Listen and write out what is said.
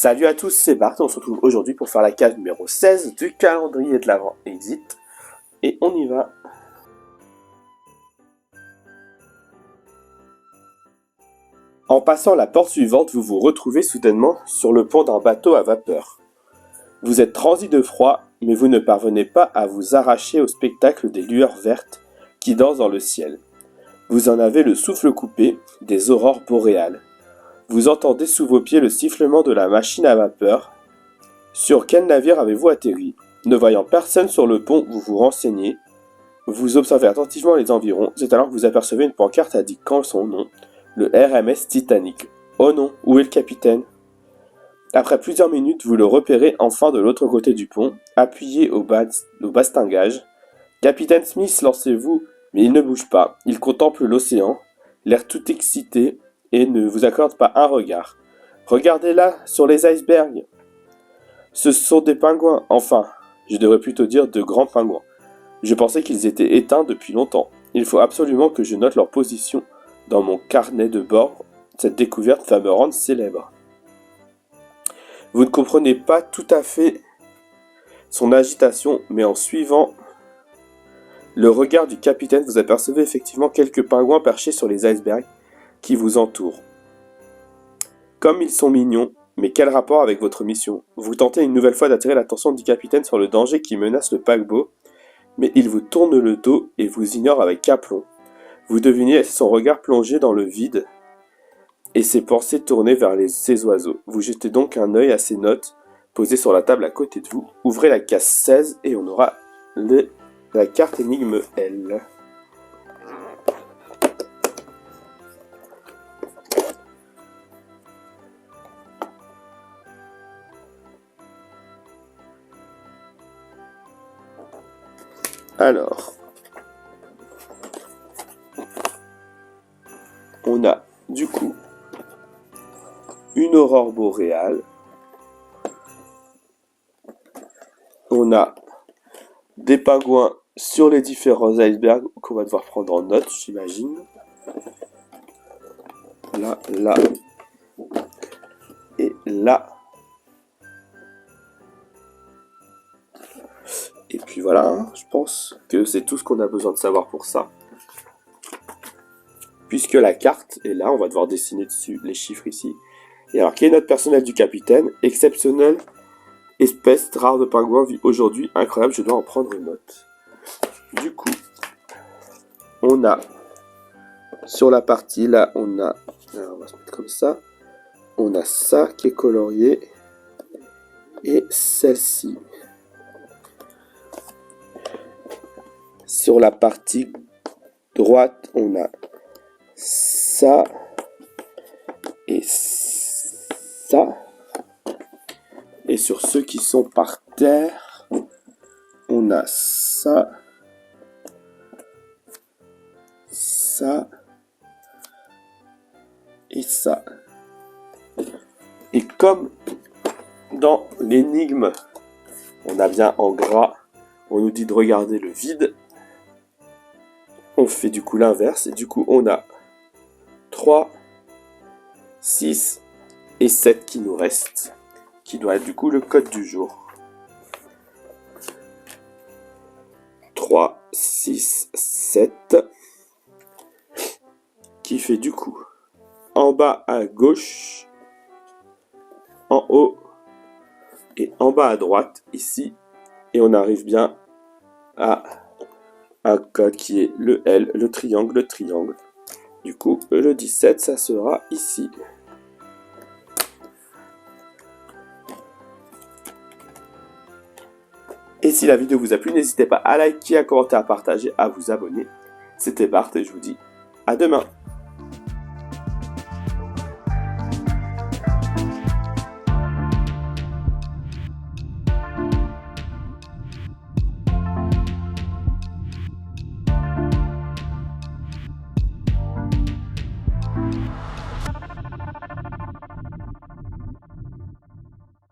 Salut à tous, c'est Bart, on se retrouve aujourd'hui pour faire la case numéro 16 du calendrier de l'Avent Exit. Et on y va. En passant la porte suivante, vous vous retrouvez soudainement sur le pont d'un bateau à vapeur. Vous êtes transi de froid, mais vous ne parvenez pas à vous arracher au spectacle des lueurs vertes qui dansent dans le ciel. Vous en avez le souffle coupé, des aurores boréales. Vous entendez sous vos pieds le sifflement de la machine à vapeur. Sur quel navire avez-vous atterri? Ne voyant personne sur le pont, vous vous renseignez. Vous observez attentivement les environs. C'est alors que vous apercevez une pancarte indiquant son nom, le RMS Titanic. Oh non, où est le capitaine? Après plusieurs minutes, vous le repérez enfin de l'autre côté du pont, appuyé au bastingage. Capitaine Smith, lancez-vous, mais il ne bouge pas. Il contemple l'océan, l'air tout excité, et ne vous accorde pas un regard. Regardez là, sur les icebergs. Ce sont des pingouins, enfin, je devrais plutôt dire de grands pingouins. Je pensais qu'ils étaient éteints depuis longtemps. Il faut absolument que je note leur position dans mon carnet de bord. Cette découverte va me rendre célèbre. Vous ne comprenez pas tout à fait son agitation, mais en suivant le regard du capitaine, vous apercevez effectivement quelques pingouins perchés sur les icebergs qui vous entourent. Comme ils sont mignons, mais quel rapport avec votre mission? Vous tentez une nouvelle fois d'attirer l'attention du capitaine sur le danger qui menace le paquebot, mais il vous tourne le dos et vous ignore avec aplomb. Vous devinez son regard plongé dans le vide et ses pensées tournées vers ces oiseaux. Vous jetez donc un œil à ces notes posées sur la table à côté de vous. Ouvrez la case 16 et on aura la carte énigme L. Alors, on a du coup une aurore boréale, on a des pingouins sur les différents icebergs qu'on va devoir prendre en note, j'imagine. Là, là et là. Et puis voilà, je pense que c'est tout ce qu'on a besoin de savoir pour ça. Puisque la carte est là, on va devoir dessiner dessus les chiffres ici. Et alors, quelle est note personnelle du capitaine? Exceptionnelle espèce rare de pingouin vit aujourd'hui, incroyable, je dois en prendre une note. Du coup, on a sur la partie là, on a, alors on va se mettre comme ça, on a ça qui est colorié et celle-ci. Sur la partie droite, on a ça et ça. Et sur ceux qui sont par terre, on a ça, ça et ça. Et comme dans l'énigme, on a bien en gras, on nous dit de regarder le vide, on fait du coup l'inverse, et du coup on a 3, 6 et 7 qui nous restent, qui doit être du coup le code du jour. 3, 6, 7, qui fait du coup en bas à gauche, en haut et en bas à droite ici, et on arrive bien à un code qui est le L, le triangle, Du coup, le 17, ça sera ici. Et si la vidéo vous a plu, n'hésitez pas à liker, à commenter, à partager, à vous abonner. C'était Bart et je vous dis à demain.